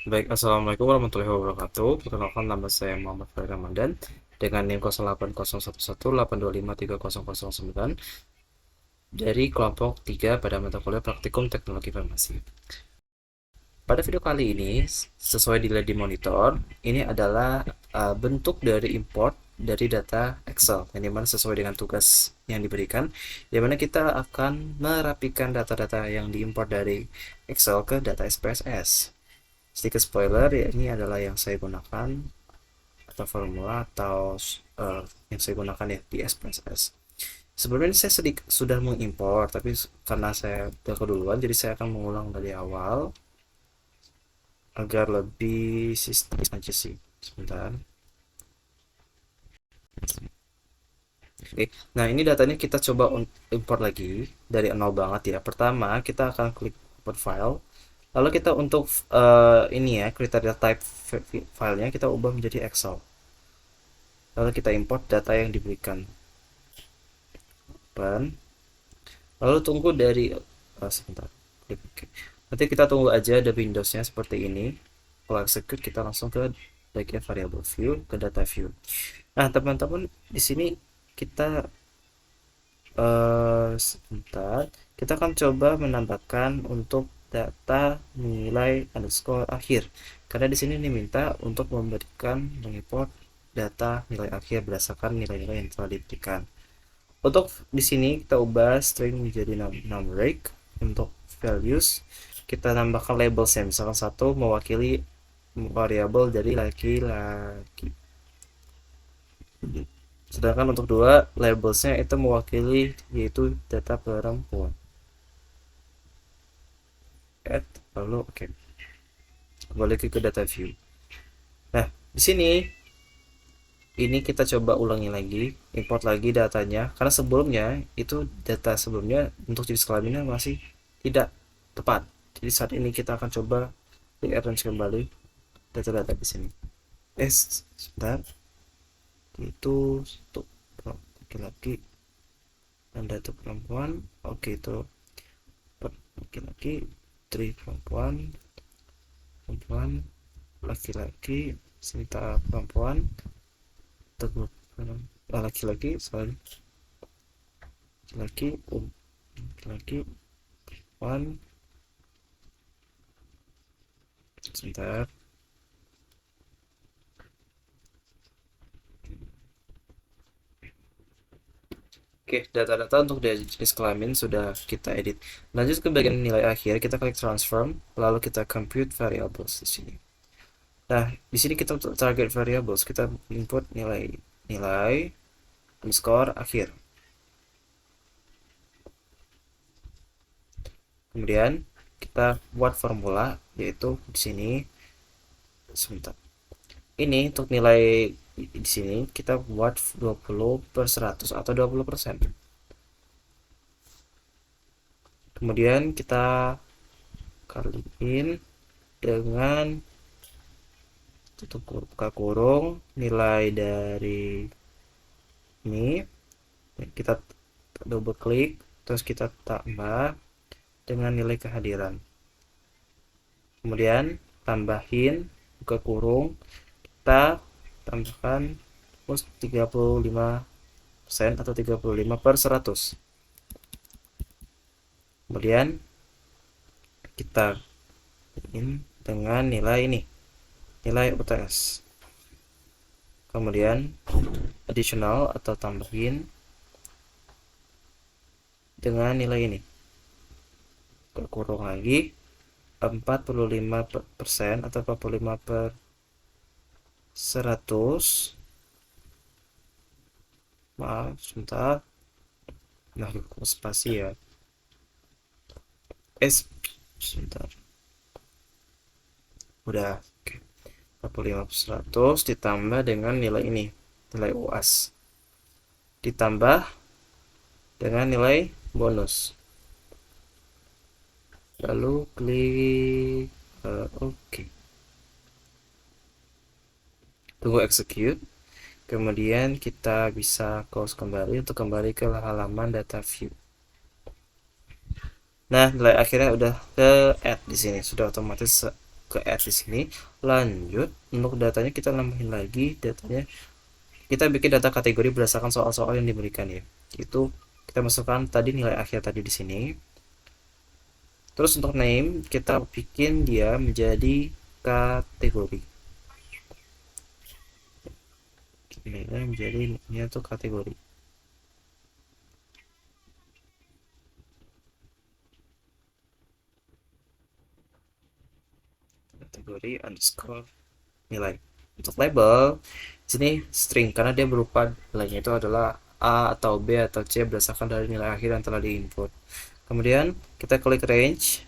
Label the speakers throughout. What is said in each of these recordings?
Speaker 1: Baik, Assalamualaikum warahmatullahi wabarakatuh. Perkenalkan nama saya Muhammad Farid Ramadan dengan NIM 080118253009 dari kelompok 3 pada mata kuliah Praktikum Teknologi Farmasi. Pada video kali ini, sesuai dilihat di monitor, ini adalah bentuk dari import dari data Excel, yang dimana sesuai dengan tugas yang diberikan, dimana kita akan merapikan data-data yang diimport dari Excel ke data SPSS. Sedikit spoiler, ya ini adalah yang saya gunakan atau formula atau yang saya gunakan ya di SPSS. Sebenarnya saya sudah mengimpor, tapi karena saya udah keduluan, jadi saya akan mengulang dari awal agar lebih sistematis aja sih. Sebentar. Oke, nah ini datanya kita coba import lagi dari nol banget ya. Pertama kita akan klik import file. Lalu kita untuk ini ya kriteria type filenya kita ubah menjadi Excel. Lalu kita import data yang diberikan. Open. Lalu tunggu dari sebentar. Klik OK. Nanti kita tunggu aja ada Windowsnya seperti ini. Kalau execute kita langsung ke bagian variable view ke data view. Nah teman-teman di sini kita sebentar. Kita akan coba menambahkan untuk data nilai underscore akhir. Karena di sini diminta untuk memberikan mengimport data nilai akhir berdasarkan nilai-nilai yang telah diberikan. Untuk di sini kita ubah string menjadi numeric. Untuk values kita tambahkan labelsnya, misalkan satu mewakili variabel dari laki-laki, sedangkan untuk dua labelsnya itu mewakili yaitu data perempuan. Add, lalu oke, balik ke data view. Nah di sini ini kita coba ulangi lagi, import lagi datanya, karena sebelumnya itu data sebelumnya untuk jenis kelaminnya masih tidak tepat. Jadi saat ini kita akan coba rearrange kembali data-data di sini. Sebentar, itu untuk laki-laki dan data perempuan. Oke, itu laki-laki, tri perempuan, perempuan, laki-laki, cerita perempuan, teguh laki-laki, sorry, laki, laki, perempuan, sebentar. Oke, data-data untuk jenis kelamin sudah kita edit. Lanjut ke bagian nilai akhir, kita klik transform, lalu kita compute variables di sini. Nah, di sini kita untuk target variables, kita input nilai underscore akhir. Kemudian kita buat formula, yaitu di sini sebentar. Ini untuk nilai di sini kita buat 20/100 atau 20%. Kemudian kita kaliin dengan tutup buka kurung nilai dari ini, kita double klik terus kita tambah dengan nilai kehadiran, kemudian tambahin buka kurung, kita tambahkan 35% atau 35/100. Kemudian kita ini dengan nilai ini, nilai UTS. Kemudian additional atau tambahin dengan nilai ini, kurung lagi 45% atau 45/100. Maaf sebentar, nah spasi ya, sebentar, udah oke. 45/100 ditambah dengan nilai ini, nilai UAS, ditambah dengan nilai bonus, lalu klik OK, tunggu execute. Kemudian kita bisa close kembali untuk kembali ke halaman data view. Nah, nilai akhirnya udah ke add di sini, sudah otomatis ke add di sini. Lanjut untuk datanya kita nambahin lagi datanya, kita bikin data kategori berdasarkan soal-soal yang diberikan ya. Itu kita masukkan tadi nilai akhir tadi di sini. Terus untuk name kita bikin dia menjadi kategori. Ini menjadi ini tuh kategori. Kategori underscore nilai. Untuk label sini string karena dia berupa nilainya itu adalah A atau B atau C berdasarkan dari nilai akhir yang telah diinput. Kemudian kita klik range.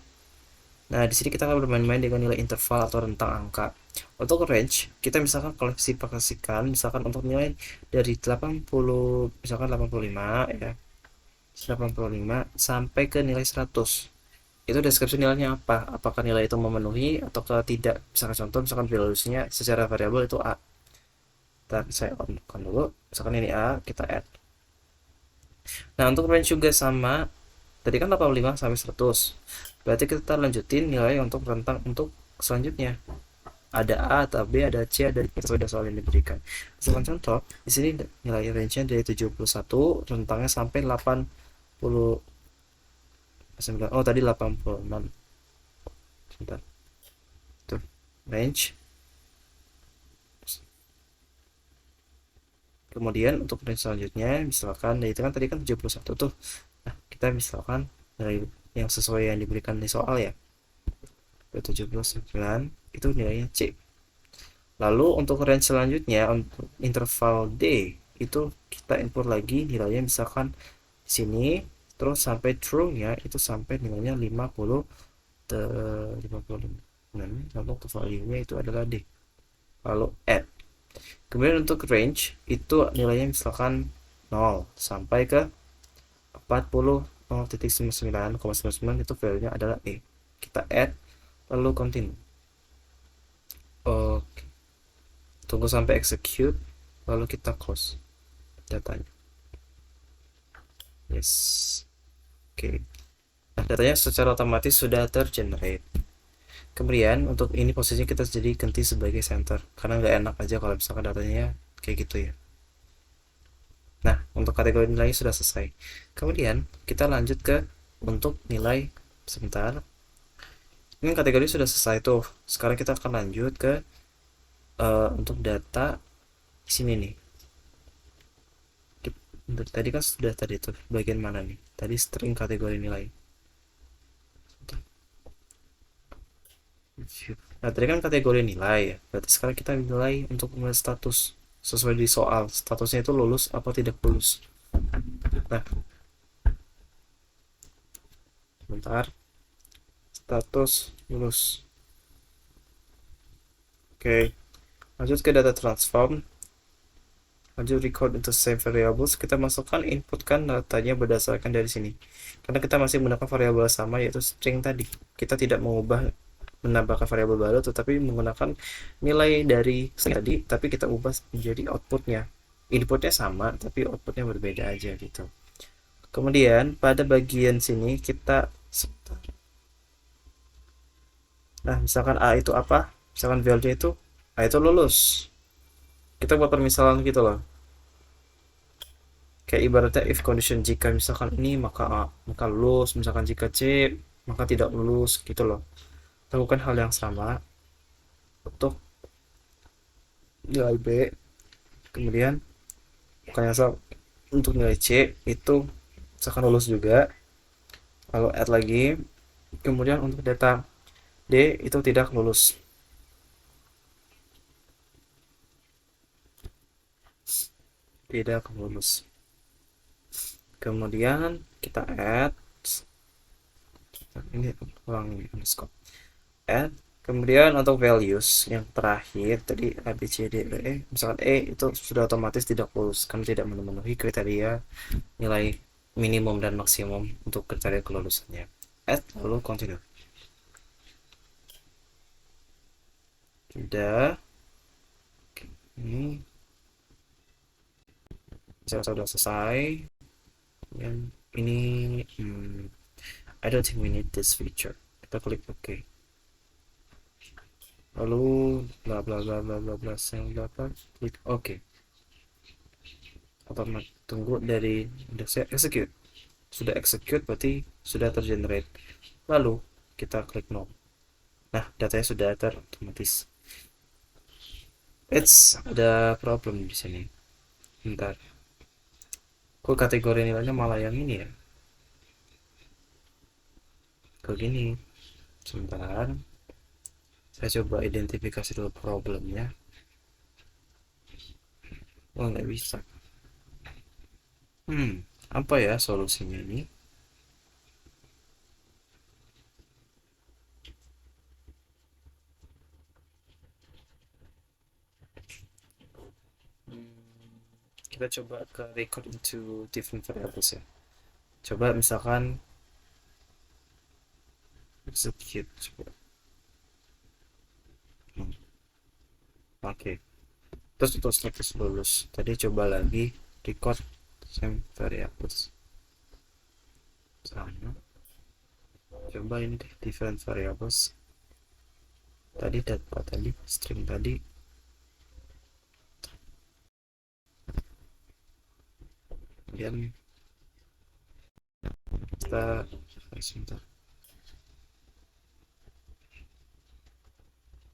Speaker 1: Nah, di sini kita akan bermain-main dengan nilai interval atau rentang angka. Untuk range, kita misalkan klasifikasikan misalkan untuk nilai dari 80 misalkan 85 ya. 85 sampai ke nilai 100. Itu deskripsi nilainya apa? Apakah nilai itu memenuhi atau tidak? Misalkan contoh misalkan values-nya secara variabel itu A. Saya on dulu. Misalkan ini A, kita add. Nah, untuk range juga sama. Tadi kan 85 sampai 100. Berarti kita lanjutin nilai untuk rentang untuk selanjutnya. Ada A atau B, ada C, ada sesuai soal yang diberikan. Misalkan contoh, di sini nilai range-nya dari 71, rentangnya sampai 80. Oh, tadi 86. Sebentar. Tuh, range. Kemudian untuk range selanjutnya, misalkan itu kan tadi kan 71 tuh. Nah, kita misalkan dari yang sesuai yang diberikan di soal ya. 79 itu nilainya C. Lalu untuk range selanjutnya untuk interval D itu kita input lagi nilainya misalkan di sini terus sampai true nya itu sampai nilainya 50 lalu untuk value nya itu adalah D. Lalu add. Kemudian untuk range itu nilainya misalkan 0 sampai ke 40,99,99 itu value nya adalah E. Kita add lalu continue. Oke, tunggu sampai execute lalu kita close datanya. Yes. Oke. Nah, datanya secara otomatis sudah tergenerate. Kemudian untuk ini posisinya kita jadi ganti sebagai center karena nggak enak aja kalau misalkan datanya kayak gitu ya. Nah, untuk kategori nilai sudah selesai. Kemudian kita lanjut ke untuk nilai sebentar. Ini kategori sudah selesai tuh. Sekarang kita akan lanjut ke untuk data di sini nih. Tadi kan sudah tadi tuh bagian mana nih? Tadi string kategori nilai. Nah, tadi kan kategori nilai ya. Berarti sekarang kita nilai untuk nilai status sesuai di soal. Statusnya itu lulus apa tidak lulus. Nah, bentar. Status lulus. Oke. Lanjut ke data transform. Lanjut record into same variables. Kita masukkan inputkan datanya berdasarkan dari sini. Karena kita masih menggunakan variabel sama yaitu string tadi. Kita tidak mengubah menambahkan variabel baru tetapi menggunakan nilai dari tadi tapi kita ubah menjadi outputnya. Inputnya sama tapi outputnya berbeda aja gitu. Kemudian pada bagian sini kita nah misalkan A itu apa, misalkan value itu A itu lulus, kita buat permisalan gitu loh, kayak ibaratnya if condition jika misalkan ini maka A maka lulus, misalkan jika C maka tidak lulus gitu loh. Lakukan hal yang sama untuk nilai B. Kemudian bukannya untuk nilai C itu misalkan lulus juga, lalu add lagi. Kemudian untuk data D itu tidak lulus. Tidak lulus. Kemudian kita add ini ulang ini underscore add. Kemudian untuk values yang terakhir tadi A B C D E, misalkan E itu sudah otomatis tidak lulus karena tidak memenuhi kriteria nilai minimum dan maksimum untuk kriteria kelulusannya. Add lalu continue. Sudah. Ini sudah selesai. Yang ini I don't think we need this feature. Kita klik OK. lalu bla bla bla bla bla bla sel data, klik oke. Otomatis tunggu dari udah saya execute, sudah execute berarti sudah tergenerate, lalu kita klik no. Nah, datanya sudah terotomatis. Ada problem di sini. Bentar, kok kategori nilainya malah yang ini ya, kayak gini. Sebentar, saya coba identifikasi dulu problemnya. Oh, nggak bisa. Apa ya solusinya ini? Kita coba ke record into different variables ya. Coba misalkan execute coba. Oke. Terus untuk status lulus. Tadi coba lagi record same variables. Sama. Coba ini deh different variables. Tadi data tadi string tadi. Kemudian kita sebentar.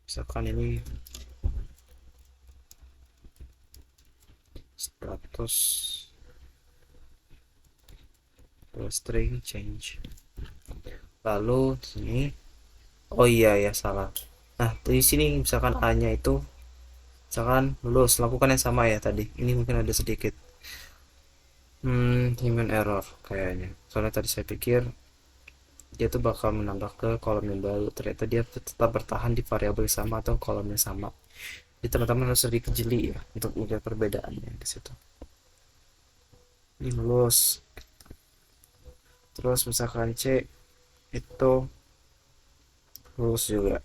Speaker 1: Misalkan ini status string change, lalu sini, oh iya ya salah. Nah di sini misalkan a nya itu misalkan lulus, lakukan yang sama ya tadi. Ini mungkin ada sedikit human error kayaknya, soalnya tadi saya pikir dia tuh bakal menambah ke kolom yang baru, ternyata dia tetap bertahan di variabel sama atau kolom yang sama. Jadi teman-teman harus sedikit jeli ya untuk melihat perbedaannya di situ. Ini lulus, terus misalkan C itu lulus juga,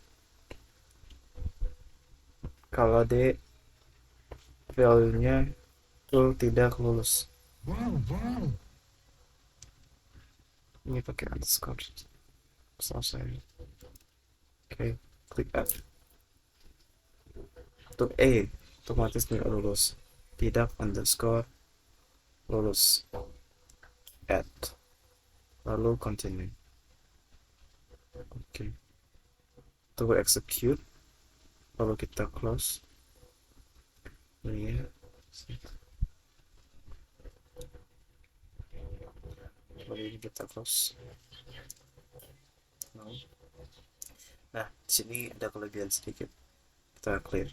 Speaker 1: kalau D value nya itu tidak lulus. Ini pakai underscore selesai. Oke, klik F. Untuk E otomatis tidak lulus, tidak underscore lulus, add, lalu continue. Oke, tunggu execute, lalu kita close ini ya. Lalu ini kita close. Nah, di sini ada kelebihan sedikit, kita clear.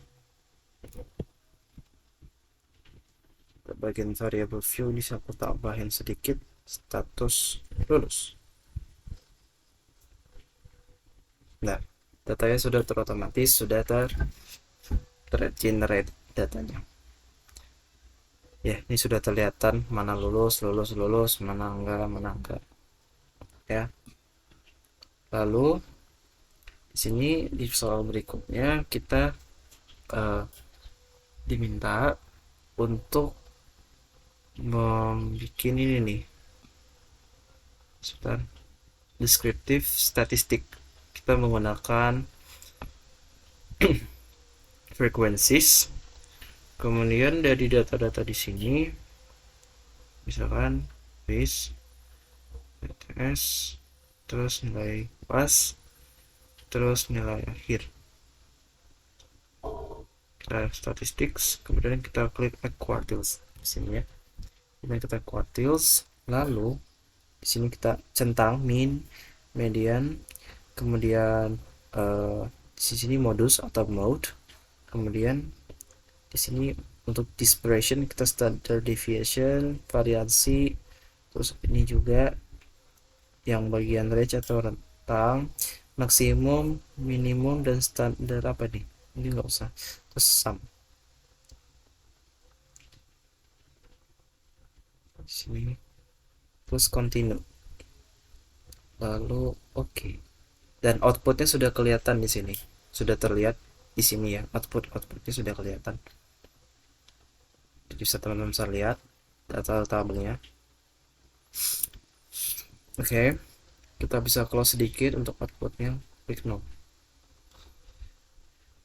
Speaker 1: Bagian variable view ini saya tambahin sedikit, status lulus. Nah, datanya sudah terotomatis, sudah tergenerate datanya. Ya, ini sudah terlihatan mana lulus, mana enggak. Ya. Lalu di sini di soal berikutnya kita diminta untuk membuat ini nih. Sebentar. Descriptive statistik. Kita menggunakan frequencies. Kemudian dari data-data di sini, misalkan base, BTS, terus nilai pas, terus nilai akhir. Kita statistics, kemudian kita klik add quartiles di sini ya. Kita quartiles, lalu di sini kita centang min, median, kemudian di sini modus atau mode, kemudian di sini untuk dispersion kita standard deviation, variansi, terus ini juga yang bagian range atau rentang, maksimum, minimum, dan standar apa nih, ini nggak usah, terus sum sini, terus continue, lalu oke. Dan outputnya sudah kelihatan di sini, sudah terlihat di sini ya, outputnya sudah kelihatan. Jadi bisa teman-teman bisa lihat data tabelnya. Oke, kita bisa close sedikit untuk outputnya, klik no.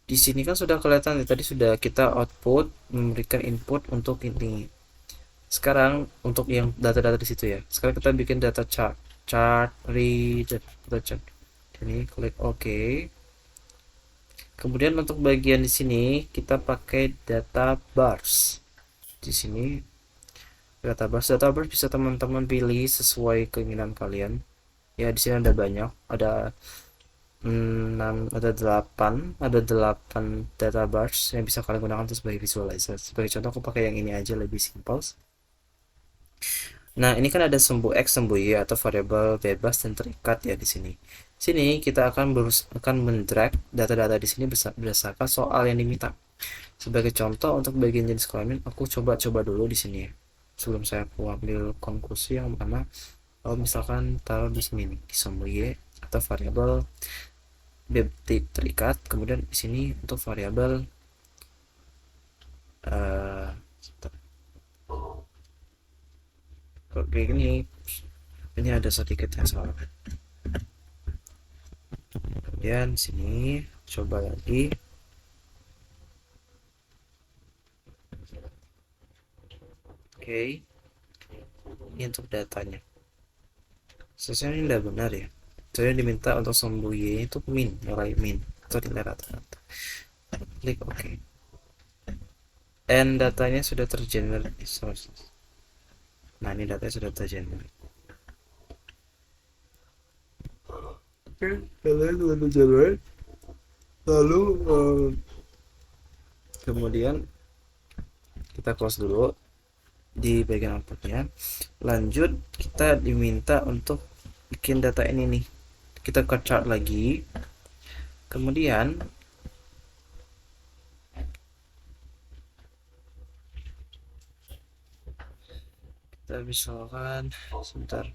Speaker 1: Di sini kan sudah kelihatan nih, tadi sudah kita output memberikan input untuk ini. Sekarang untuk yang data-data di situ ya. Sekarang kita bikin data chart, chart read, data chart. Ini klik OK. Kemudian untuk bagian di sini kita pakai data bars. Di sini data bars bisa teman-teman pilih sesuai keinginan kalian. Ya di sini ada banyak, ada 6, ada delapan data bars yang bisa kalian gunakan untuk sebagai visualizer. Sebagai contoh aku pakai yang ini aja, lebih simpel. Nah, ini kan ada sumbu X, sumbu Y atau variabel bebas dan terikat ya di sini. Sini kita akan mendrag data-data di sini berdasarkan soal yang diminta. Sebagai contoh untuk bagian jenis kelamin, aku coba-coba dulu di sini ya. Sebelum saya aku ambil konklusi yang mana kalau misalkan taruh di sini nih, di sumbu Y atau variabel terikat, kemudian di sini untuk variabel uh, kayak gini, ini ada sedikit yang salah. Kemudian sini coba lagi. Oke, ini untuk datanya. Sesuai ini tidak benar ya. Saya diminta untuk sumbu Y itu min, nilai min atau nilai rata-rata. Klik OK. And datanya sudah tergenerate. Nah, ini datanya sudah tergenerate. Oke, datanya sudah tergenerate. Lalu kemudian kita close dulu di bagian outputnya. Lanjut kita diminta untuk bikin data ini nih, kita ke chart lagi. Kemudian kita misalkan sebentar,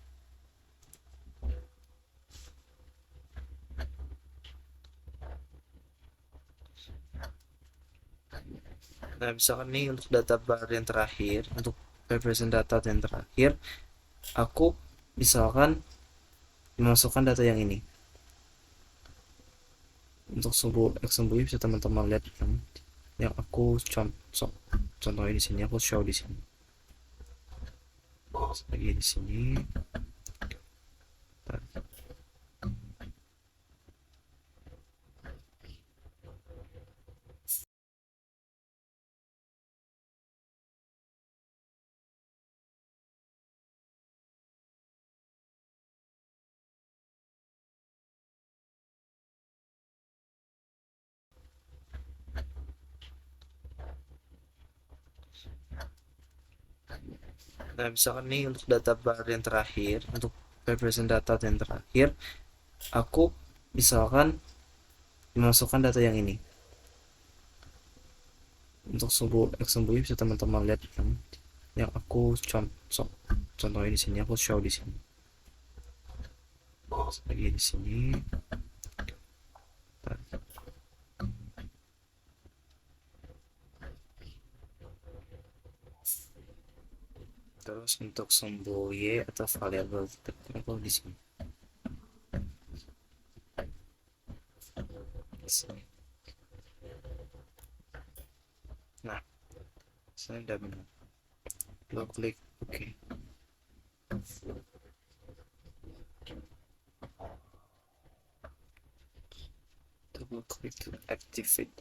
Speaker 1: nah misalkan nih untuk data bar yang terakhir, untuk represent data yang terakhir, aku misalkan memasukkan data yang ini. Untuk sumbu X, sumbu Y bisa teman-teman lihat kan, yang aku contohnya di sini, aku show di sini lagi di sini. Nah, misalkan nih untuk data bar yang terakhir, untuk represent data yang terakhir, aku misalkan memasukkan data yang ini. Untuk sumbu X, sumbu Y bisa teman-teman lihat kan, yang aku contohnya di sini, aku show di sini lagi di sini. Terus untuk sumbu Y atau variabel aku di sini. Nah, saya udah benar. Lo klik OK. Double klik activate.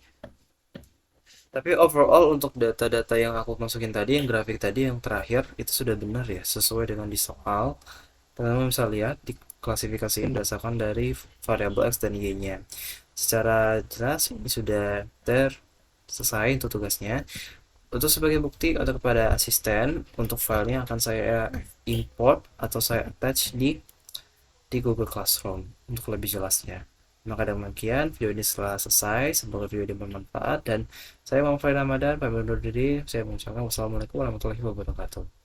Speaker 1: Tapi overall untuk data-data yang aku masukin tadi, yang grafik tadi yang terakhir itu sudah benar ya, sesuai dengan di soal. Teman-teman bisa lihat diklasifikasikan berdasarkan dari variabel X dan Y-nya. Secara jelas ini sudah selesai untuk tugasnya. Untuk sebagai bukti atau kepada asisten, untuk filenya akan saya import atau saya attach di Google Classroom untuk lebih jelasnya. Maka demikian video ini setelah selesai. Semoga video ini bermanfaat dan saya Muhammad Ramadan pamit undur diri. Saya mengucapkan wassalamualaikum warahmatullahi wabarakatuh.